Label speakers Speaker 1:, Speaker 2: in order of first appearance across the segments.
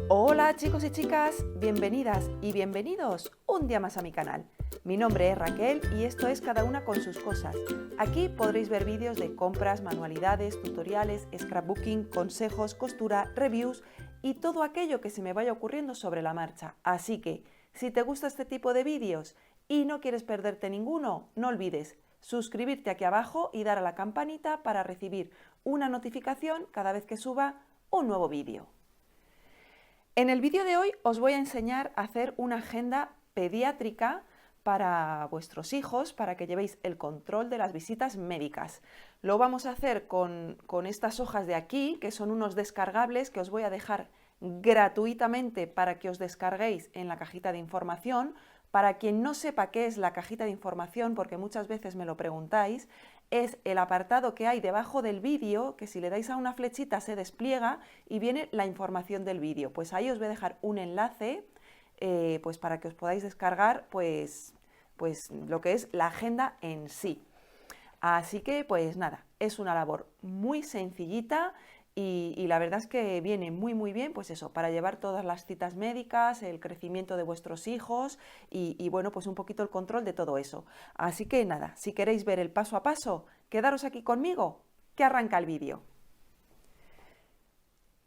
Speaker 1: Hola chicos y chicas, bienvenidas y bienvenidos un día más a mi canal. Mi nombre es Raquel y esto es Cada una con sus cosas. Aquí podréis ver vídeos de compras, manualidades, tutoriales, scrapbooking, consejos, costura, reviews y todo aquello que se me vaya ocurriendo sobre la marcha. Así que, si te gusta este tipo de vídeos y no quieres perderte ninguno, no olvides suscribirte aquí abajo y dar a la campanita para recibir una notificación cada vez que suba un nuevo vídeo. En el vídeo de hoy os voy a enseñar a hacer una agenda pediátrica para vuestros hijos, para que llevéis el control de las visitas médicas. Lo vamos a hacer con estas hojas de aquí, que son unos descargables que os voy a dejar gratuitamente para que os descarguéis en la cajita de información. Para quien no sepa qué es la cajita de información, porque muchas veces me lo preguntáis, es el apartado que hay debajo del vídeo, que si le dais a una flechita se despliega y viene la información del vídeo. Pues ahí os voy a dejar un enlace pues para que os podáis descargar pues lo que es la agenda en sí. Así que pues nada, es una labor muy sencillita y la verdad es que viene muy bien, pues eso, para llevar todas las citas médicas, el crecimiento de vuestros hijos y bueno, pues un poquito el control de todo eso. Así que nada, si queréis ver el paso a paso, quedaros aquí conmigo, que arranca el vídeo.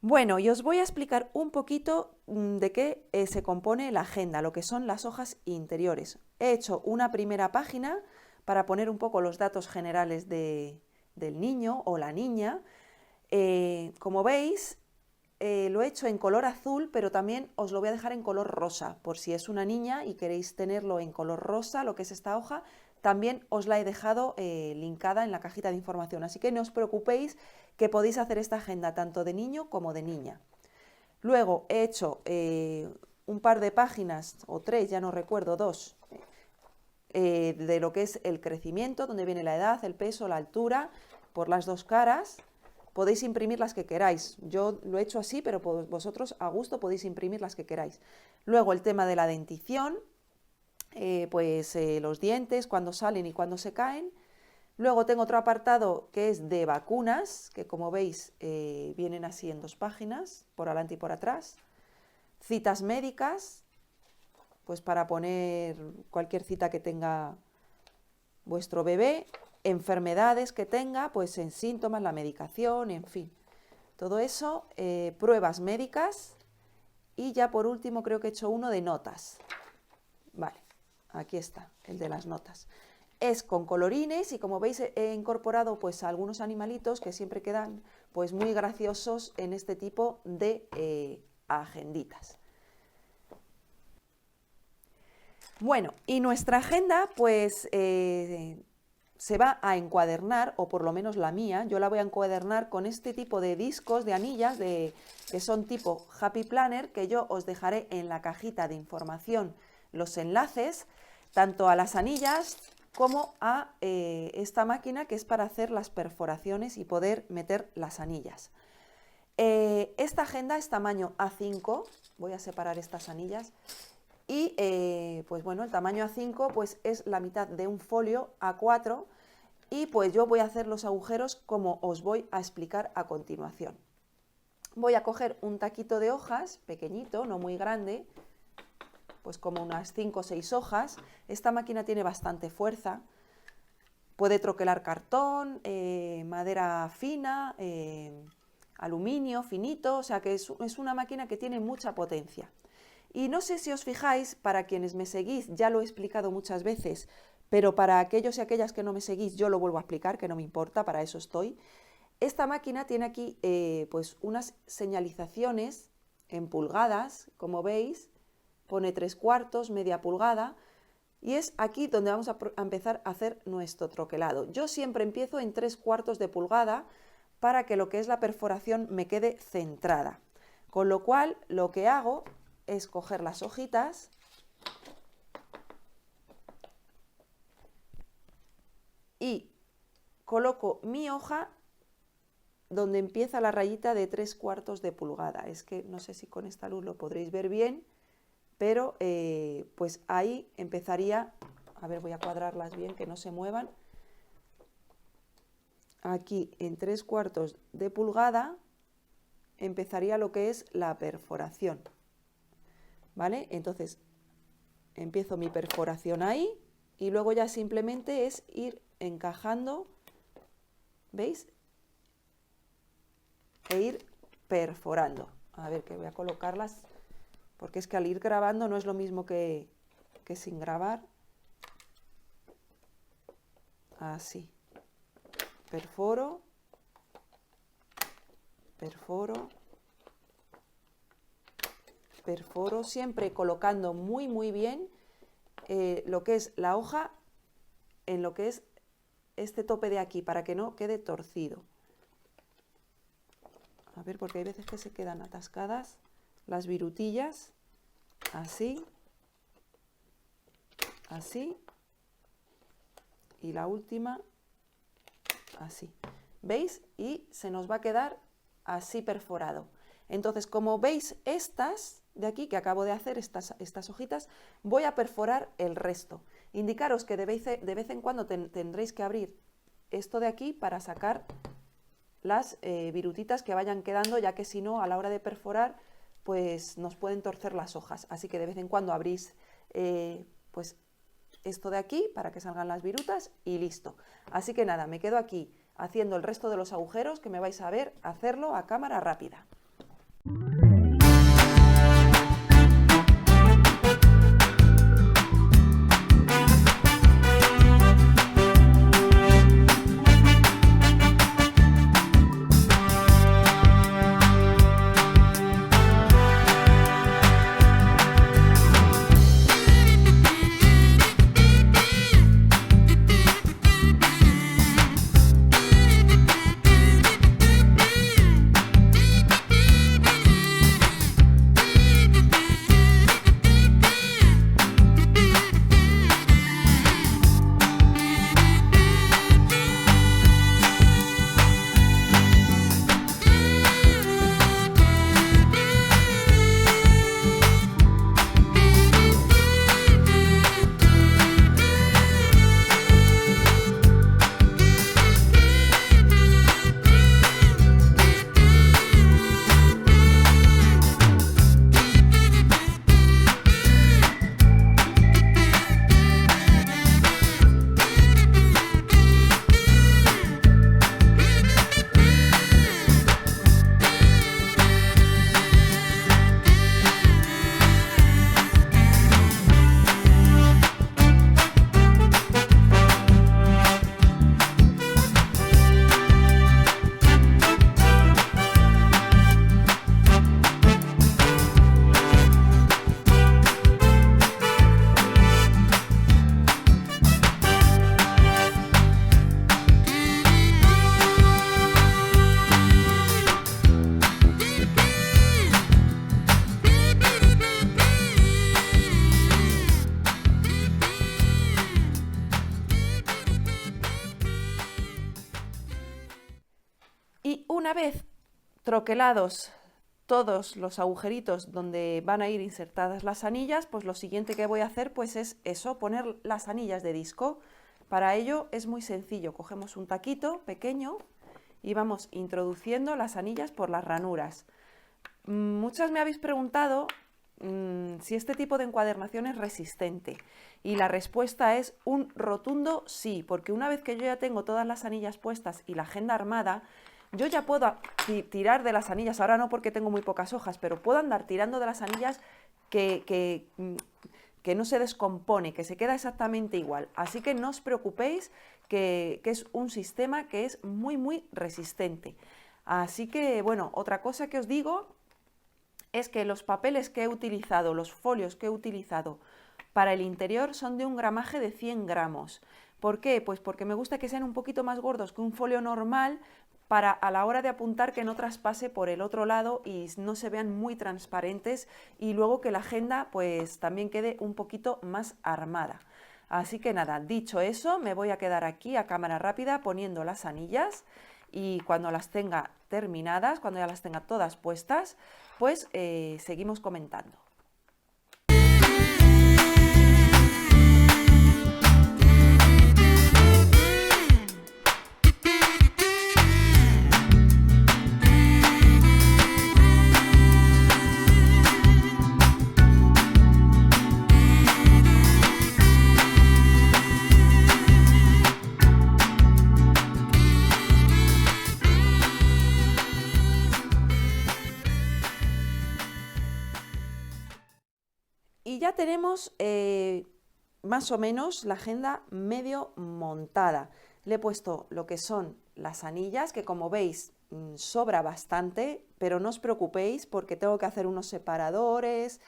Speaker 1: Bueno, y os voy a explicar un poquito de qué se compone la agenda, lo que son las hojas interiores. He hecho una primera página para poner un poco los datos generales del niño o la niña. Como veis, lo he hecho en color azul, pero también os lo voy a dejar en color rosa, por si es una niña y queréis tenerlo en color rosa, lo que es esta hoja, también os la he dejado linkada en la cajita de información, así que no os preocupéis que podéis hacer esta agenda tanto de niño como de niña. Luego he hecho un par de páginas, o tres, ya no recuerdo, dos, de lo que es el crecimiento, donde viene la edad, el peso, la altura, por las dos caras. Podéis imprimir las que queráis. Yo lo he hecho así, pero vosotros a gusto podéis imprimir las que queráis. Luego el tema de la dentición, los dientes, cuando salen y cuando se caen. Luego tengo otro apartado que es de vacunas, que como veis vienen así en dos páginas, por adelante y por atrás. Citas médicas, pues para poner cualquier cita que tenga vuestro bebé. Enfermedades que tenga, pues en síntomas, la medicación, en fin. Todo eso, pruebas médicas y ya por último creo que he hecho uno de notas. Vale, aquí está, el de las notas. Es con colorines y como veis he incorporado pues algunos animalitos que siempre quedan pues muy graciosos en este tipo de agenditas. Bueno, y nuestra agenda pues se va a encuadernar, o por lo menos la mía, yo la voy a encuadernar con este tipo de discos, de anillas, que son tipo Happy Planner, que yo os dejaré en la cajita de información los enlaces, tanto a las anillas como a esta máquina que es para hacer las perforaciones y poder meter las anillas. Esta agenda es tamaño A5, voy a separar estas anillas, y pues bueno, el tamaño A5 pues es la mitad de un folio A4 y pues yo voy a hacer los agujeros como os voy a explicar a continuación. Voy a coger un taquito de hojas, pequeñito, no muy grande, pues como unas 5 o 6 hojas. Esta máquina tiene bastante fuerza, puede troquelar cartón, madera fina, aluminio finito, o sea que es una máquina que tiene mucha potencia. Y no sé si os fijáis, para quienes me seguís, ya lo he explicado muchas veces, pero para aquellos y aquellas que no me seguís, yo lo vuelvo a explicar, que no me importa, para eso estoy. Esta máquina tiene aquí pues unas señalizaciones en pulgadas, como veis, pone 3/4, media pulgada, y es aquí donde vamos a empezar a hacer nuestro troquelado. Yo siempre empiezo en 3/4 de pulgada para que lo que es la perforación me quede centrada. Con lo cual, lo que hago es coger las hojitas y coloco mi hoja donde empieza la rayita de 3/4 de pulgada. Es que no sé si con esta luz lo podréis ver bien, pero pues ahí empezaría, a ver, voy a cuadrarlas bien, que no se muevan. Aquí en 3/4 de pulgada empezaría lo que es la perforación, ¿vale? Entonces empiezo mi perforación ahí y luego ya simplemente es ir encajando, ¿veis? E ir perforando. A ver, que voy a colocarlas, porque es que al ir grabando no es lo mismo que sin grabar. Así. Perforo, perforo, perforo, siempre colocando muy bien lo que es la hoja en lo que es este tope de aquí, para que no quede torcido. A ver, porque hay veces que se quedan atascadas las virutillas, así, así, y la última, así. ¿Veis? Y se nos va a quedar así perforado. Entonces, como veis estas de aquí que acabo de hacer, estas hojitas, voy a perforar el resto. Indicaros que de vez en cuando tendréis que abrir esto de aquí para sacar las virutitas que vayan quedando, ya que si no, a la hora de perforar, pues nos pueden torcer las hojas. Así que de vez en cuando abrís pues esto de aquí para que salgan las virutas y listo. Así que nada, me quedo aquí haciendo el resto de los agujeros, que me vais a ver hacerlo a cámara rápida. Y una vez troquelados todos los agujeritos donde van a ir insertadas las anillas, pues lo siguiente que voy a hacer pues es eso, poner las anillas de disco. Para ello es muy sencillo, cogemos un taquito pequeño y vamos introduciendo las anillas por las ranuras. Muchas me habéis preguntado si este tipo de encuadernación es resistente, y la respuesta es un rotundo sí, porque una vez que yo ya tengo todas las anillas puestas y la agenda armada, yo ya puedo tirar de las anillas, ahora no porque tengo muy pocas hojas, pero puedo andar tirando de las anillas que no se descompone, que se queda exactamente igual. Así que no os preocupéis, que es un sistema que es muy resistente. Así que, bueno, otra cosa que os digo es que los papeles que he utilizado, los folios que he utilizado para el interior son de un gramaje de 100 gramos. ¿Por qué? Pues porque me gusta que sean un poquito más gordos que un folio normal, para a la hora de apuntar que no traspase por el otro lado y no se vean muy transparentes, y luego que la agenda pues también quede un poquito más armada. Así que nada, dicho eso, me voy a quedar aquí a cámara rápida poniendo las anillas, y cuando las tenga terminadas, cuando ya las tenga todas puestas, pues seguimos comentando. ya tenemos más o menos la agenda medio montada. Le he puesto lo que son las anillas, que como veis sobra bastante, pero no os preocupéis porque tengo que hacer unos separadores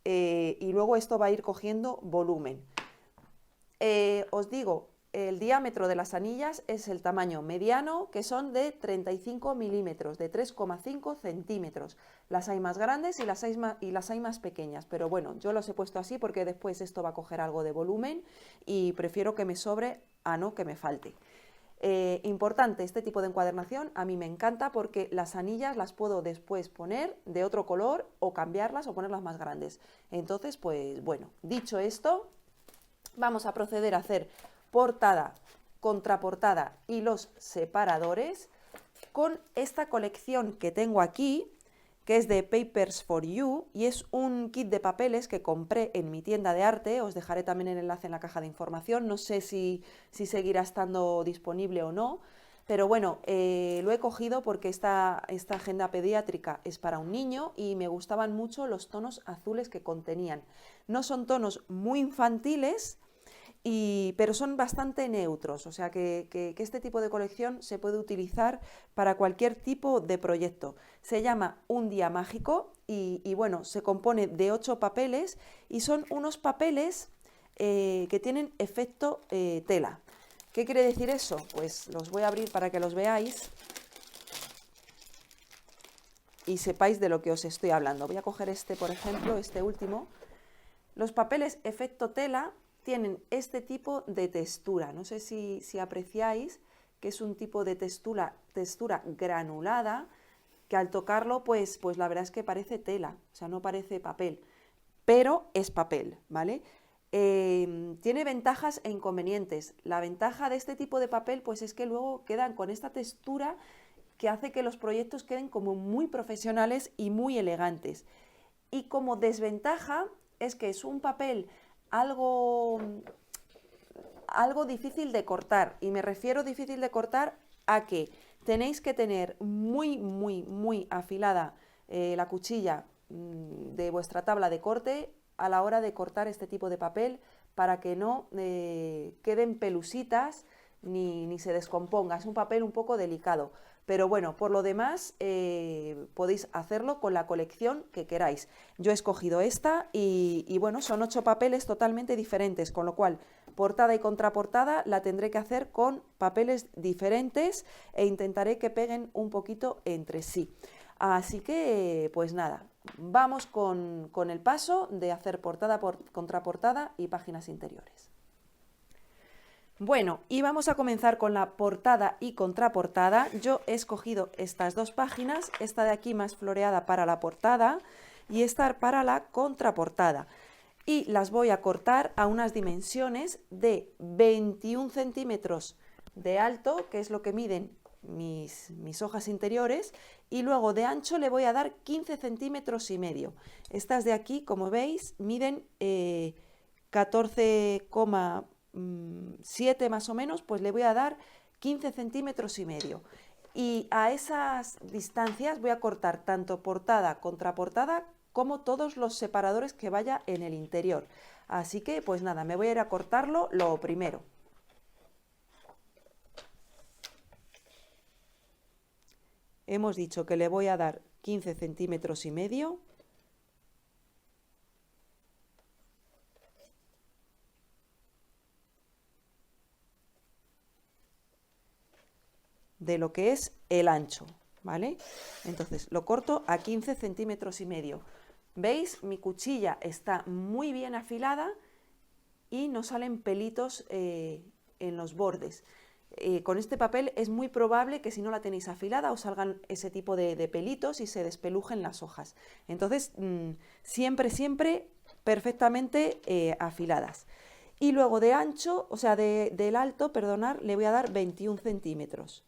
Speaker 1: y luego esto va a ir cogiendo volumen. Os digo, el diámetro de las anillas es el tamaño mediano, que son de 35 milímetros, de 3,5 centímetros. Las hay más grandes y las hay más pequeñas, pero bueno, yo los he puesto así porque después esto va a coger algo de volumen y prefiero que me sobre a no que me falte. Importante, este tipo de encuadernación a mí me encanta porque las anillas las puedo después poner de otro color o cambiarlas o ponerlas más grandes. Entonces, pues bueno, dicho esto, vamos a proceder a hacer portada, contraportada y los separadores con esta colección que tengo aquí, que es de Papers for You y es un kit de papeles que compré en mi tienda de arte. Os dejaré también el enlace en la caja de información, no sé si seguirá estando disponible o no, pero bueno, lo he cogido porque esta agenda pediátrica es para un niño y me gustaban mucho los tonos azules que contenían. No son tonos muy infantiles, pero son bastante neutros, o sea que este tipo de colección se puede utilizar para cualquier tipo de proyecto. Se llama Un día mágico y bueno, se compone de 8 papeles y son unos papeles que tienen efecto tela. ¿Qué quiere decir eso? Pues los voy a abrir para que los veáis y sepáis de lo que os estoy hablando. Voy a coger este, por ejemplo, este último. Los papeles efecto tela tienen este tipo de textura. No sé si apreciáis que es un tipo de textura granulada, que al tocarlo, pues la verdad es que parece tela, o sea, no parece papel, pero es papel, ¿vale? Tiene ventajas e inconvenientes. La ventaja de este tipo de papel, pues es que luego quedan con esta textura que hace que los proyectos queden como muy profesionales y muy elegantes. Y como desventaja es que es un papel algo difícil de cortar, y me refiero difícil de cortar a que tenéis que tener muy afilada la cuchilla de vuestra tabla de corte a la hora de cortar este tipo de papel para que no queden pelusitas ni se descomponga. Es un papel un poco delicado, pero bueno, por lo demás podéis hacerlo con la colección que queráis. Yo he escogido esta y bueno, son 8 papeles totalmente diferentes, con lo cual portada y contraportada la tendré que hacer con papeles diferentes e intentaré que peguen un poquito entre sí. Así que, pues nada, vamos con el paso de hacer portada, contraportada y páginas interiores. Bueno, y vamos a comenzar con la portada y contraportada. Yo he escogido estas dos páginas, esta de aquí más floreada para la portada y esta para la contraportada. Y las voy a cortar a unas dimensiones de 21 centímetros de alto, que es lo que miden mis hojas interiores, y luego de ancho le voy a dar 15 centímetros y medio. Estas de aquí, como veis, miden 14,7 más o menos, pues le voy a dar 15 centímetros y medio. Y a esas distancias voy a cortar tanto portada, contraportada, como todos los separadores que vaya en el interior. Así que, pues nada, me voy a ir a cortarlo lo primero. Hemos dicho que le voy a dar 15 centímetros y medio. De lo que es el ancho, ¿vale? Entonces lo corto a 15 centímetros y medio. ¿Veis? Mi cuchilla está muy bien afilada y no salen pelitos en los bordes. Con este papel es muy probable que si no la tenéis afilada os salgan ese tipo de pelitos y se despelujen las hojas. Entonces, siempre perfectamente afiladas. Y luego de ancho, o sea, del alto, perdonar, le voy a dar 21 centímetros.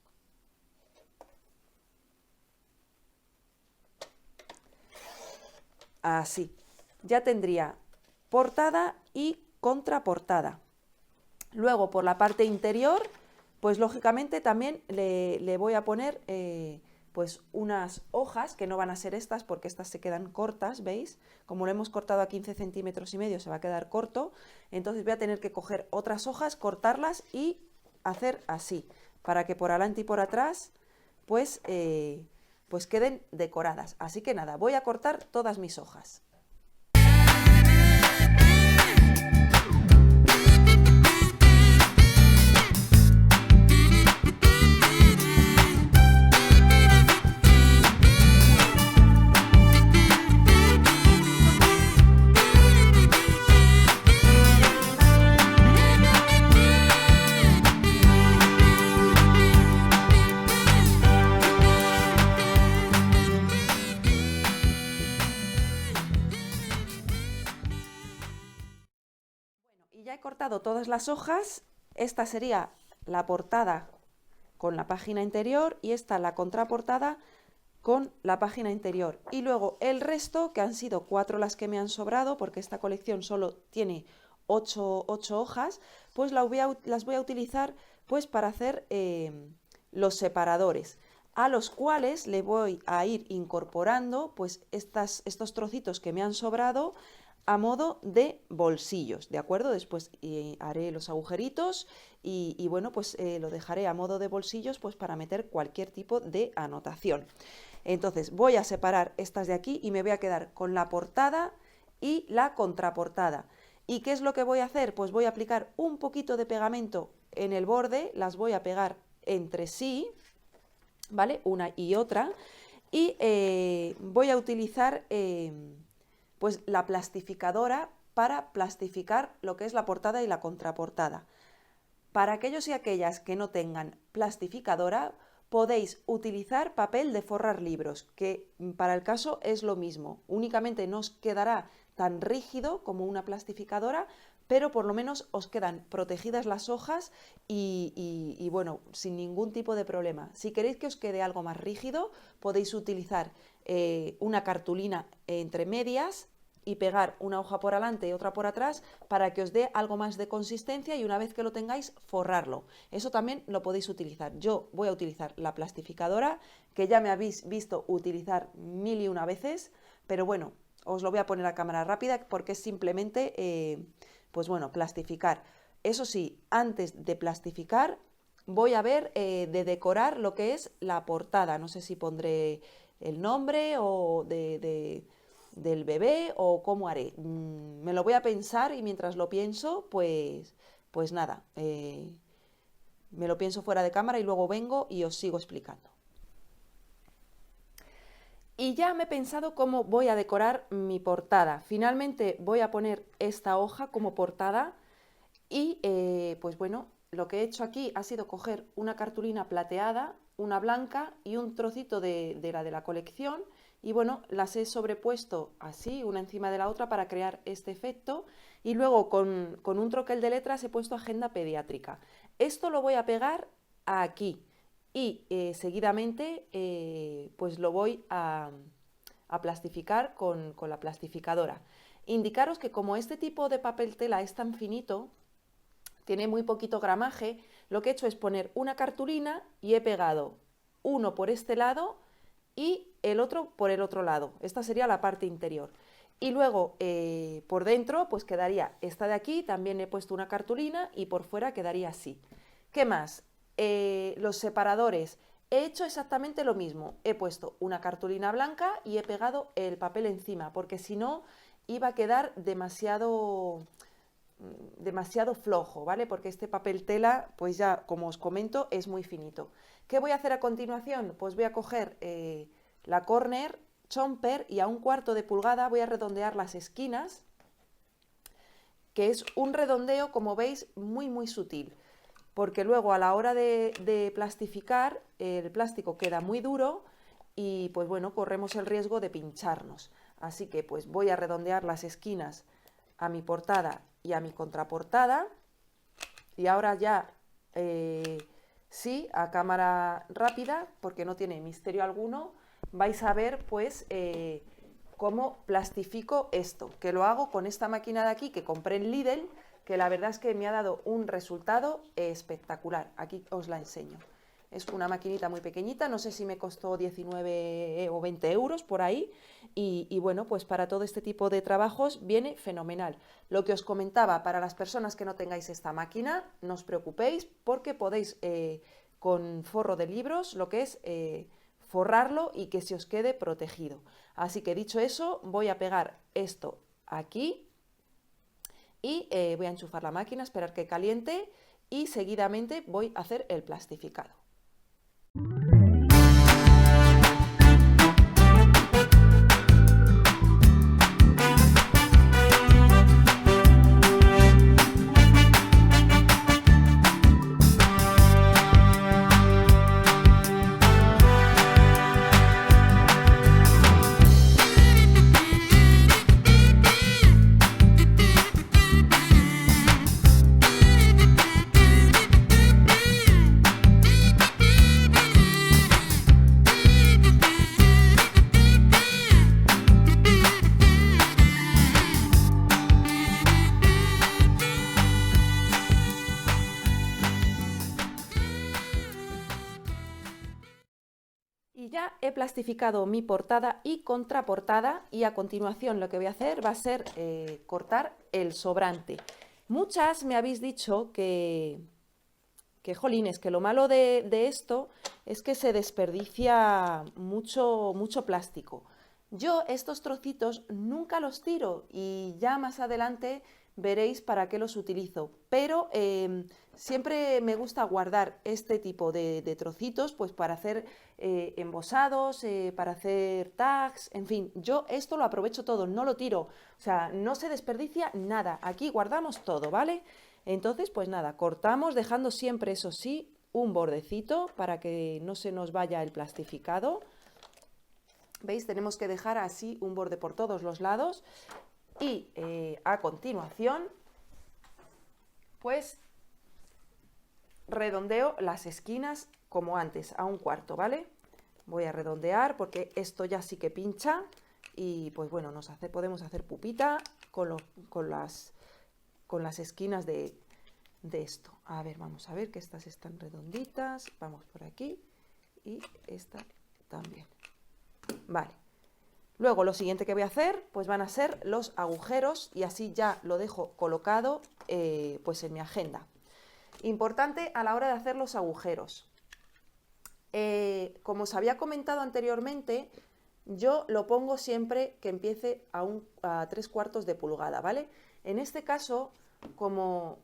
Speaker 1: Así. Ya tendría portada y contraportada. Luego, por la parte interior, pues lógicamente también le voy a poner pues unas hojas, que no van a ser estas porque estas se quedan cortas, ¿veis? Como lo hemos cortado a 15 centímetros y medio se va a quedar corto, entonces voy a tener que coger otras hojas, cortarlas y hacer así, para que por adelante y por atrás pues, pues queden decoradas. Así que nada, voy a cortar todas mis hojas. Y ya he cortado todas las hojas. Esta sería la portada con la página interior y esta la contraportada con la página interior. Y luego el resto, que han sido 4 las que me han sobrado, porque esta colección solo tiene 8 hojas, pues las voy a utilizar pues para hacer los separadores, a los cuales le voy a ir incorporando pues estos trocitos que me han sobrado a modo de bolsillos, ¿de acuerdo? Después haré los agujeritos y bueno, pues lo dejaré a modo de bolsillos pues para meter cualquier tipo de anotación. Entonces voy a separar estas de aquí y me voy a quedar con la portada y la contraportada. ¿Y qué es lo que voy a hacer? Pues voy a aplicar un poquito de pegamento en el borde, las voy a pegar entre sí, ¿vale? Una y otra, y voy a utilizar pues la plastificadora para plastificar lo que es la portada y la contraportada. Para aquellos y aquellas que no tengan plastificadora, podéis utilizar papel de forrar libros, que para el caso es lo mismo. Únicamente no os quedará tan rígido como una plastificadora, pero por lo menos os quedan protegidas las hojas y bueno, sin ningún tipo de problema. Si queréis que os quede algo más rígido, podéis utilizar una cartulina entre medias y pegar una hoja por adelante y otra por atrás para que os dé algo más de consistencia y una vez que lo tengáis, forrarlo. Eso también lo podéis utilizar. Yo voy a utilizar la plastificadora, que ya me habéis visto utilizar 1001 veces, pero bueno, os lo voy a poner a cámara rápida porque es simplemente, pues bueno, plastificar. Eso sí, antes de plastificar, voy a ver de decorar lo que es la portada. No sé si pondré el nombre o del bebé o cómo haré. Me lo voy a pensar y mientras lo pienso, pues nada, me lo pienso fuera de cámara y luego vengo y os sigo explicando. Y ya me he pensado cómo voy a decorar mi portada. Finalmente voy a poner esta hoja como portada y pues bueno, lo que he hecho aquí ha sido coger una cartulina plateada, una blanca y un trocito de la colección y bueno, las he sobrepuesto así, una encima de la otra para crear este efecto y luego con un troquel de letras he puesto agenda pediátrica. Esto lo voy a pegar aquí y seguidamente pues lo voy a plastificar con la plastificadora. Indicaros que como este tipo de papel tela es tan finito, tiene muy poquito gramaje, lo que he hecho es poner una cartulina y he pegado uno por este lado y el otro por el otro lado. Esta sería la parte interior. Y luego por dentro pues quedaría esta de aquí, también he puesto una cartulina y por fuera quedaría así. ¿Qué más? Los separadores. He hecho exactamente lo mismo. He puesto una cartulina blanca y he pegado el papel encima, porque si no iba a quedar demasiado flojo, ¿vale? Porque este papel tela, pues ya, como os comento, es muy finito. ¿Qué voy a hacer a continuación? Pues voy a coger la corner chomper y a 1/4 de pulgada voy a redondear las esquinas, que es un redondeo, como veis, muy sutil, porque luego a la hora de plastificar, el plástico queda muy duro y pues bueno, corremos el riesgo de pincharnos. Así que pues voy a redondear las esquinas a mi portada y a mi contraportada y ahora ya sí, a cámara rápida, porque no tiene misterio alguno, vais a ver pues cómo plastifico esto, que lo hago con esta máquina de aquí que compré en Lidl, que la verdad es que me ha dado un resultado espectacular. Aquí os la enseño. es una maquinita muy pequeñita, no sé si me costó 19 o 20 euros por ahí, y bueno, pues para todo este tipo de trabajos viene fenomenal. Lo que os comentaba, para las personas que no tengáis esta máquina, no os preocupéis porque podéis con forro de libros, lo que es forrarlo y que se os quede protegido. Así que dicho eso, voy a pegar esto aquí y voy a enchufar la máquina, esperar que caliente y seguidamente voy a hacer el plastificado. Y ya he plastificado mi portada y contraportada y a continuación lo que voy a hacer va a ser cortar el sobrante. Muchas me habéis dicho jolines, que lo malo de esto es que se desperdicia mucho plástico. Yo estos trocitos nunca los tiro y ya más adelante veréis para qué los utilizo, pero siempre me gusta guardar este tipo de trocitos pues para hacer embosados, para hacer tags, en fin, yo esto lo aprovecho todo, no lo tiro, o sea, no se desperdicia nada, aquí guardamos todo, ¿vale? Entonces, pues nada, cortamos dejando siempre, eso sí, un bordecito para que no se nos vaya el plastificado. ¿Veis? Tenemos que dejar así un borde por todos los lados y a continuación, pues redondeo las esquinas como antes, a 1/4, ¿vale? Voy a redondear porque esto ya sí que pincha y pues bueno, podemos hacer pupita con las esquinas de esto. A ver, vamos a ver que estas están redonditas, vamos por aquí y esta también. Vale. Luego lo siguiente que voy a hacer pues van a ser los agujeros y así ya lo dejo colocado pues en mi agenda. Importante a la hora de hacer los agujeros. Como os había comentado anteriormente, yo lo pongo siempre que empiece a 3/4 de pulgada, ¿vale? En este caso, como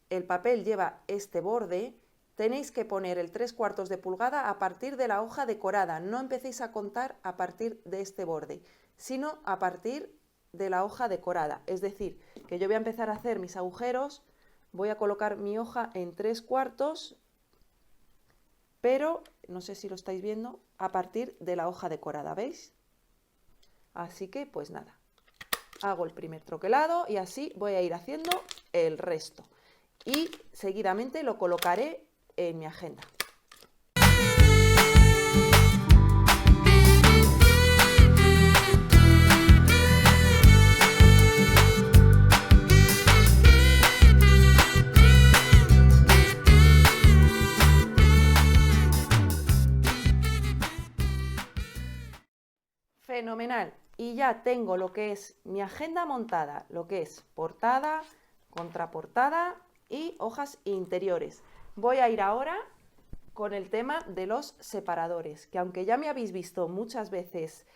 Speaker 1: el papel lleva este borde, tenéis que poner el 3/4 de pulgada a partir de la hoja decorada. No empecéis a contar a partir de este borde, sino a partir de la hoja decorada. Es decir, que yo voy a empezar a hacer mis agujeros, voy a colocar mi hoja en 3/4, pero no sé si lo estáis viendo, a partir de la hoja decorada, ¿veis? Así que pues nada, hago el primer troquelado y así voy a ir haciendo el resto. Y seguidamente lo colocaré en mi agenda. Fenomenal. Y ya tengo lo que es mi agenda montada, lo que es portada, contraportada y hojas interiores. Voy a ir ahora con el tema de los separadores, que aunque ya me habéis visto muchas veces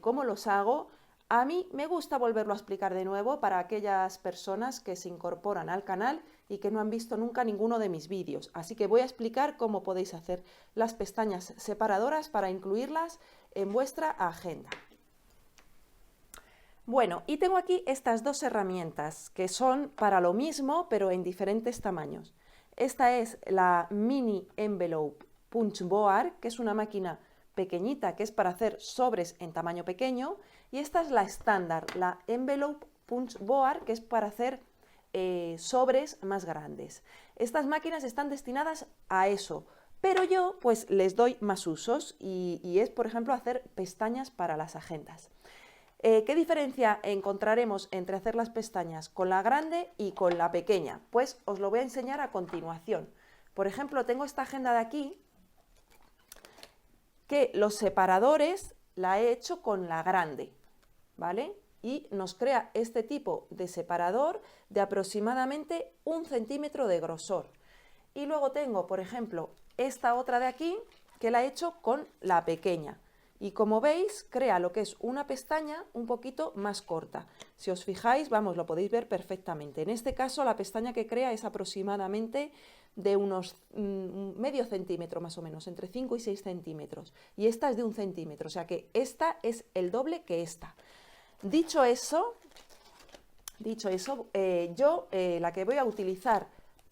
Speaker 1: cómo los hago, a mí me gusta volverlo a explicar de nuevo para aquellas personas que se incorporan al canal y que no han visto nunca ninguno de mis vídeos. Así que voy a explicar cómo podéis hacer las pestañas separadoras para incluirlas en vuestra agenda. Bueno, y tengo aquí estas dos herramientas que son para lo mismo, pero en diferentes tamaños. Esta es la Mini Envelope Punch Board, que es una máquina pequeñita que es para hacer sobres en tamaño pequeño, y esta es la estándar, la Envelope Punch Board, que es para hacer sobres más grandes. Estas máquinas están destinadas a eso, pero yo pues les doy más usos y es, por ejemplo, hacer pestañas para las agendas. ¿Qué diferencia encontraremos entre hacer las pestañas con la grande y con la pequeña? Pues os lo voy a enseñar a continuación. Por ejemplo, tengo esta agenda de aquí, que los separadores la he hecho con la grande, ¿vale? Y nos crea este tipo de separador de aproximadamente 1 centímetro de grosor. Y luego tengo, por ejemplo, esta otra de aquí, que la he hecho con la pequeña. Y como veis, crea lo que es una pestaña un poquito más corta. Si os fijáis, vamos, lo podéis ver perfectamente. En este caso, la pestaña que crea es aproximadamente de unos medio centímetro más o menos, entre 5 y 6 centímetros. Y esta es de 1 centímetro, o sea que esta es el doble que esta. Dicho eso, yo la que voy a utilizar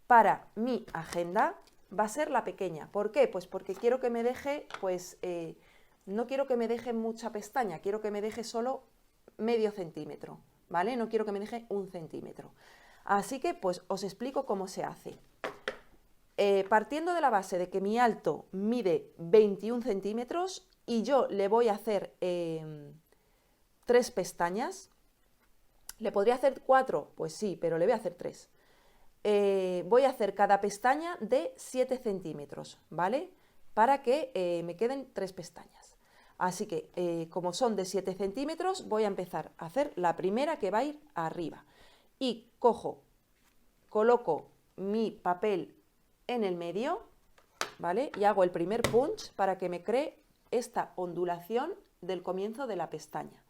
Speaker 1: para mi agenda va a ser la pequeña. ¿Por qué? Pues porque quiero que me deje, no quiero que me deje mucha pestaña, quiero que me deje solo medio centímetro, ¿vale? No quiero que me deje 1 centímetro. Así que, pues, os explico cómo se hace. Partiendo de la base de que mi alto mide 21 centímetros y yo le voy a hacer 3 pestañas. ¿Le podría hacer 4? Pues sí, pero le voy a hacer 3. Voy a hacer cada pestaña de 7 centímetros, ¿vale? Para que me queden 3 pestañas. Así que, como son de 7 centímetros, voy a empezar a hacer la primera que va a ir arriba. Y coloco mi papel en el medio, ¿vale? Y hago el primer punch para que me cree esta ondulación del comienzo de la pestaña.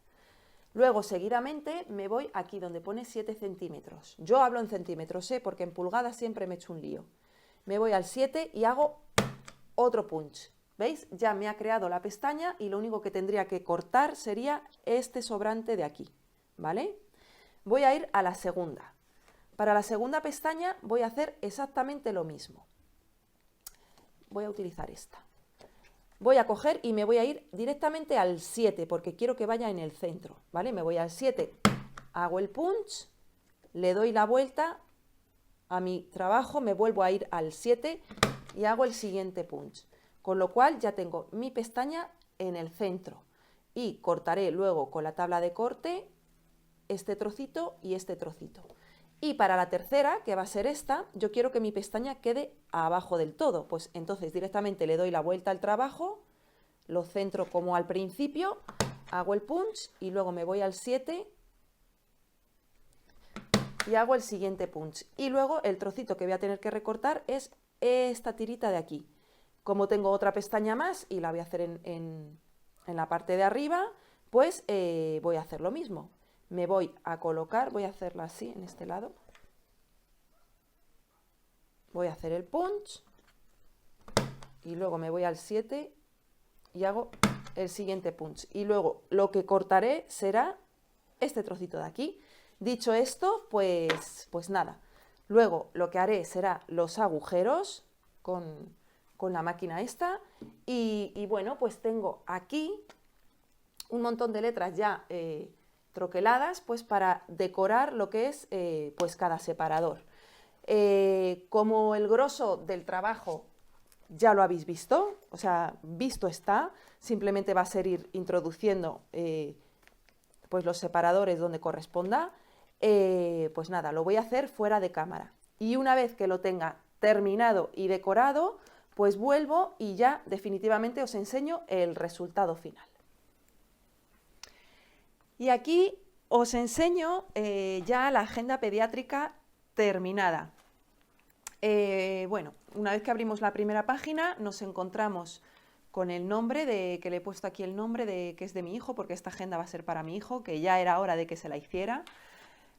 Speaker 1: Luego, seguidamente, me voy aquí donde pone 7 centímetros. Yo hablo en centímetros, porque en pulgadas siempre me echo un lío. Me voy al 7 y hago otro punch. ¿Veis? Ya me ha creado la pestaña y lo único que tendría que cortar sería este sobrante de aquí, ¿vale? Voy a ir a la segunda. Para la segunda pestaña voy a hacer exactamente lo mismo. Voy a utilizar esta. Voy a coger y me voy a ir directamente al 7 porque quiero que vaya en el centro, ¿vale? Me voy al 7, hago el punch, le doy la vuelta a mi trabajo, me vuelvo a ir al 7 y hago el siguiente punch. Con lo cual ya tengo mi pestaña en el centro y cortaré luego con la tabla de corte este trocito y este trocito. Y para la tercera, que va a ser esta, yo quiero que mi pestaña quede abajo del todo. Pues entonces directamente le doy la vuelta al trabajo, lo centro como al principio, hago el punch y luego me voy al 7 y hago el siguiente punch. Y luego el trocito que voy a tener que recortar es esta tirita de aquí. Como tengo otra pestaña más y la voy a hacer en la parte de arriba, pues voy a hacer lo mismo. Me voy a colocar, voy a hacerla así en este lado. Voy a hacer el punch y luego me voy al 7 y hago el siguiente punch. Y luego lo que cortaré será este trocito de aquí. Dicho esto, pues nada. Luego lo que haré será los agujeros con la máquina esta. Y bueno, pues tengo aquí un montón de letras ya troqueladas, pues para decorar lo que es pues cada separador. Como el grosso del trabajo ya lo habéis visto, o sea, visto está, simplemente va a ser ir introduciendo pues los separadores donde corresponda. Pues nada, lo voy a hacer fuera de cámara. Y una vez que lo tenga terminado y decorado, pues vuelvo y ya definitivamente os enseño el resultado final. Y aquí os enseño ya la agenda pediátrica terminada. Bueno, una vez que abrimos la primera página nos encontramos con el nombre que le he puesto aquí el nombre que es de mi hijo, porque esta agenda va a ser para mi hijo, que ya era hora de que se la hiciera.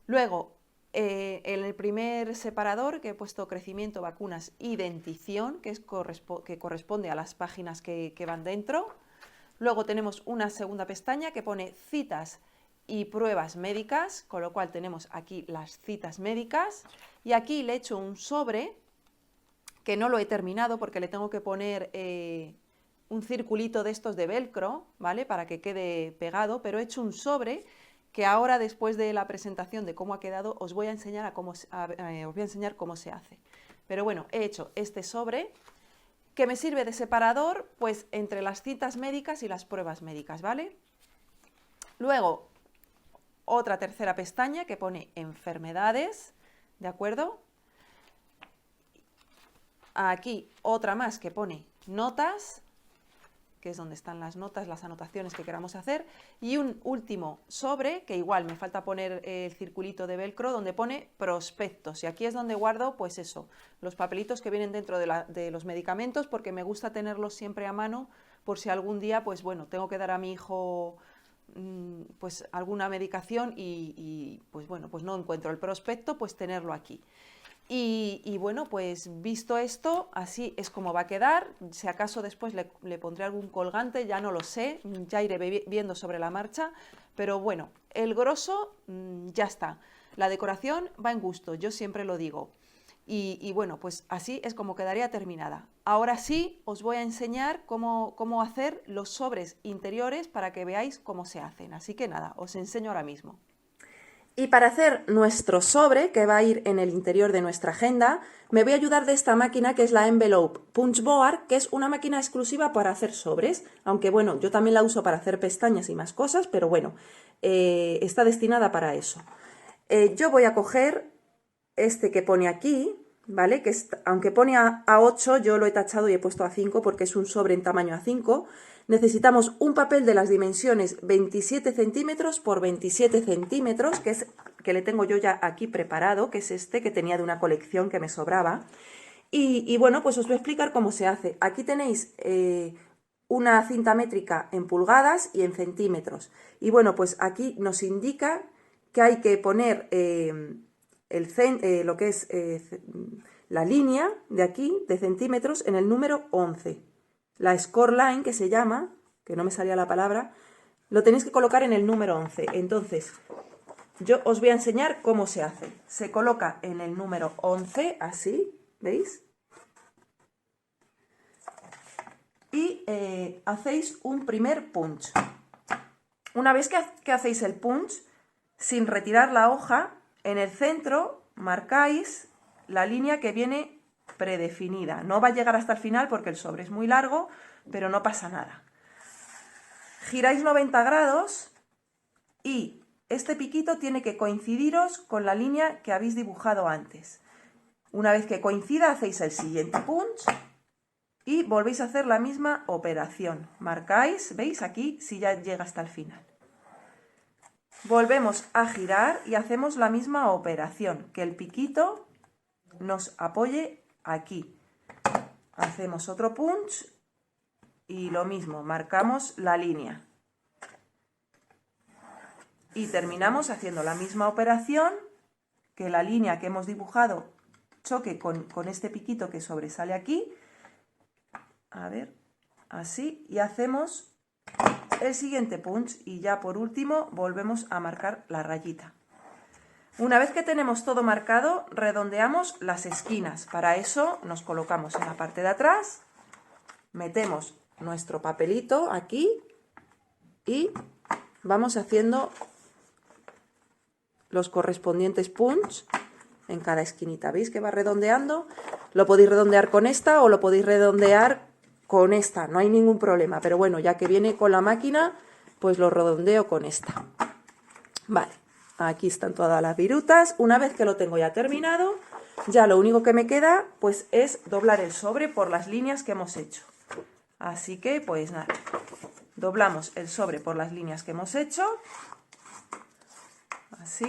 Speaker 1: Luego, en el primer separador que he puesto crecimiento, vacunas y dentición, que corresponde a las páginas que van dentro. Luego tenemos una segunda pestaña que pone citas y pruebas médicas, con lo cual tenemos aquí las citas médicas. Y aquí le he hecho un sobre, que no lo he terminado porque le tengo que poner un circulito de estos de velcro, ¿vale? Para que quede pegado, pero he hecho un sobre que ahora, después de la presentación de cómo ha quedado, os voy a enseñar cómo se hace. Pero bueno, he hecho este sobre que me sirve de separador pues entre las citas médicas y las pruebas médicas, ¿vale? Luego, otra tercera pestaña que pone enfermedades, ¿de acuerdo? Aquí otra más que pone notas, que es donde están las notas, las anotaciones que queramos hacer, y un último sobre, que igual me falta poner el circulito de velcro donde pone prospectos, y aquí es donde guardo, pues eso, los papelitos que vienen dentro de los medicamentos, porque me gusta tenerlos siempre a mano, por si algún día, pues bueno, tengo que dar a mi hijo pues alguna medicación y pues bueno, pues no encuentro el prospecto, pues tenerlo aquí. Y bueno, pues visto esto, así es como va a quedar. Si acaso después le pondré algún colgante, ya no lo sé, ya iré viendo sobre la marcha, pero bueno, el grosso ya está. La decoración va en gusto, yo siempre lo digo. Y bueno, pues así es como quedaría terminada. Ahora sí os voy a enseñar cómo hacer los sobres interiores para que veáis cómo se hacen. Así que nada, os enseño ahora mismo. Y para hacer nuestro sobre, que va a ir en el interior de nuestra agenda, me voy a ayudar de esta máquina que es la Envelope Punch Board, que es una máquina exclusiva para hacer sobres, aunque bueno, yo también la uso para hacer pestañas y más cosas, pero bueno, está destinada para eso. Yo voy a coger este que pone aquí, ¿vale? Que aunque pone a 8, yo lo he tachado y he puesto a 5 porque es un sobre en tamaño A5. Necesitamos un papel de las dimensiones 27 centímetros por 27 centímetros, que le tengo yo ya aquí preparado, que es este que tenía de una colección que me sobraba. Y bueno, pues os voy a explicar cómo se hace. Aquí tenéis una cinta métrica en pulgadas y en centímetros. Y bueno, pues aquí nos indica que hay que poner lo que es la línea de aquí, de centímetros, en el número 11. La score line, que se llama, que no me salía la palabra, lo tenéis que colocar en el número 11. Entonces, yo os voy a enseñar cómo se hace. Se coloca en el número 11, así, ¿veis? Y hacéis un primer punch. Una vez que hacéis el punch, sin retirar la hoja, en el centro marcáis la línea que viene predefinida. No va a llegar hasta el final porque el sobre es muy largo, pero no pasa nada. Giráis 90 grados y este piquito tiene que coincidiros con la línea que habéis dibujado antes. Una vez que coincida, hacéis el siguiente punch y volvéis a hacer la misma operación. Marcáis, ¿veis? Aquí si ya llega hasta el final. Volvemos a girar y hacemos la misma operación, que el piquito nos apoye aquí. Hacemos otro punch y lo mismo, marcamos la línea. Y terminamos haciendo la misma operación, que la línea que hemos dibujado choque con este piquito que sobresale aquí. A ver, así, y hacemos el siguiente punch y ya por último volvemos a marcar la rayita. Una vez que tenemos todo marcado, redondeamos las esquinas. Para eso nos colocamos en la parte de atrás, metemos nuestro papelito aquí y vamos haciendo los correspondientes punch en cada esquinita. ¿Veis que va redondeando? Lo podéis redondear con esta o lo podéis redondear con esta, no hay ningún problema, pero bueno, ya que viene con la máquina, pues lo redondeo con esta. Vale, aquí están todas las virutas. Una vez que lo tengo ya terminado, ya lo único que me queda pues es doblar el sobre por las líneas que hemos hecho. Así que pues nada, doblamos el sobre por las líneas que hemos hecho, así.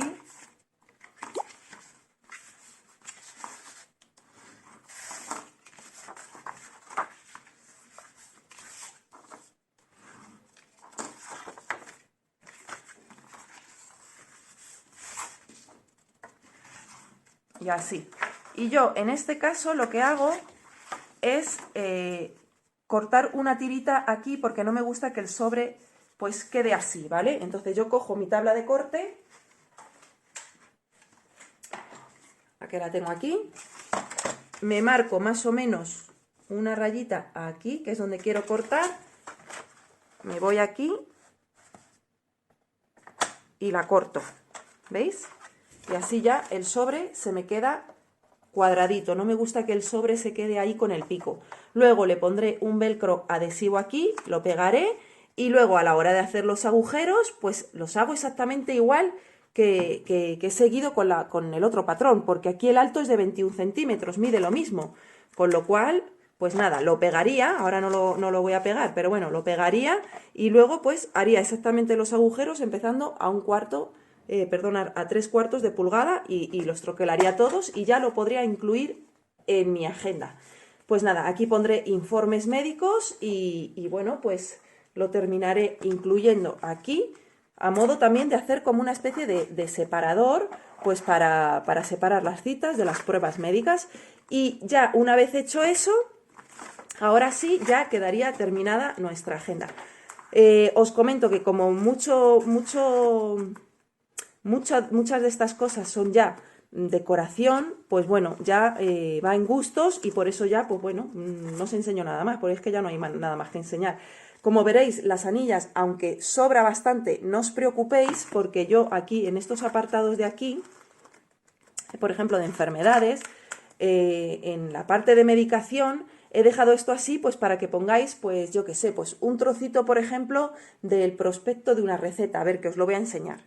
Speaker 1: Y así. Y yo en este caso lo que hago es cortar una tirita aquí porque no me gusta que el sobre pues quede así, ¿vale? Entonces yo cojo mi tabla de corte, que la tengo aquí, me marco más o menos una rayita aquí, que es donde quiero cortar, me voy aquí y la corto, ¿veis? Y así ya el sobre se me queda cuadradito, no me gusta que el sobre se quede ahí con el pico. Luego le pondré un velcro adhesivo aquí, lo pegaré y luego a la hora de hacer los agujeros, pues los hago exactamente igual que he seguido con el otro patrón, porque aquí el alto es de 21 centímetros, mide lo mismo, con lo cual pues nada, lo pegaría, ahora no lo voy a pegar, pero bueno, lo pegaría y luego pues haría exactamente los agujeros empezando a a 3/4 de pulgada y los troquelaría todos y ya lo podría incluir en mi agenda. Pues nada, aquí pondré informes médicos y bueno, pues lo terminaré incluyendo aquí, a modo también de hacer como una especie de separador, pues para separar las citas de las pruebas médicas. Y ya una vez hecho eso, ahora sí ya quedaría terminada nuestra agenda. Os comento que como muchas de estas cosas son ya decoración, pues bueno, ya va en gustos y por eso ya, pues bueno, no os enseño nada más, porque es que ya no hay nada más que enseñar. Como veréis, las anillas, aunque sobra bastante, no os preocupéis, porque yo aquí, en estos apartados de aquí, por ejemplo, de enfermedades, en la parte de medicación, he dejado esto así, pues para que pongáis, pues yo qué sé, pues un trocito, por ejemplo, del prospecto de una receta. A ver, que os lo voy a enseñar.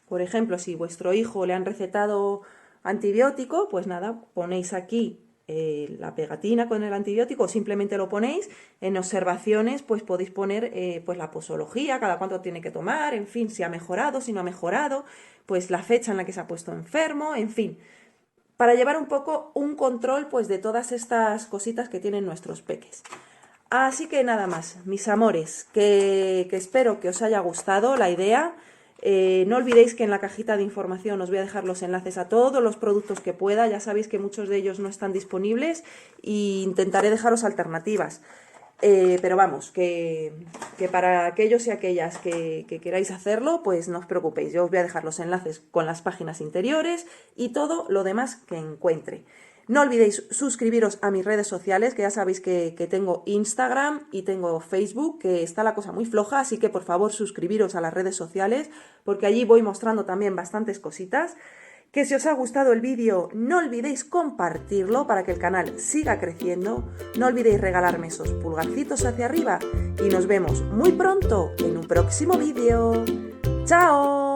Speaker 1: Por ejemplo, si vuestro hijo le han recetado antibiótico, pues nada, ponéis aquí la pegatina con el antibiótico, o simplemente lo ponéis. En observaciones, pues podéis poner pues la posología, cada cuánto tiene que tomar, en fin, si ha mejorado, si no ha mejorado, pues la fecha en la que se ha puesto enfermo, en fin, para llevar un poco un control pues de todas estas cositas que tienen nuestros peques. Así que nada más, mis amores, que espero que os haya gustado la idea. No olvidéis que en la cajita de información os voy a dejar los enlaces a todos los productos que pueda. Ya sabéis que muchos de ellos no están disponibles e intentaré dejaros alternativas. Pero vamos, que para aquellos y aquellas que queráis hacerlo, pues no os preocupéis. Yo os voy a dejar los enlaces con las páginas interiores y todo lo demás que encuentre. No olvidéis suscribiros a mis redes sociales, que ya sabéis que tengo Instagram y tengo Facebook, que está la cosa muy floja, así que por favor suscribiros a las redes sociales, porque allí voy mostrando también bastantes cositas. Que si os ha gustado el vídeo, no olvidéis compartirlo para que el canal siga creciendo. No olvidéis regalarme esos pulgarcitos hacia arriba y nos vemos muy pronto en un próximo vídeo. ¡Chao!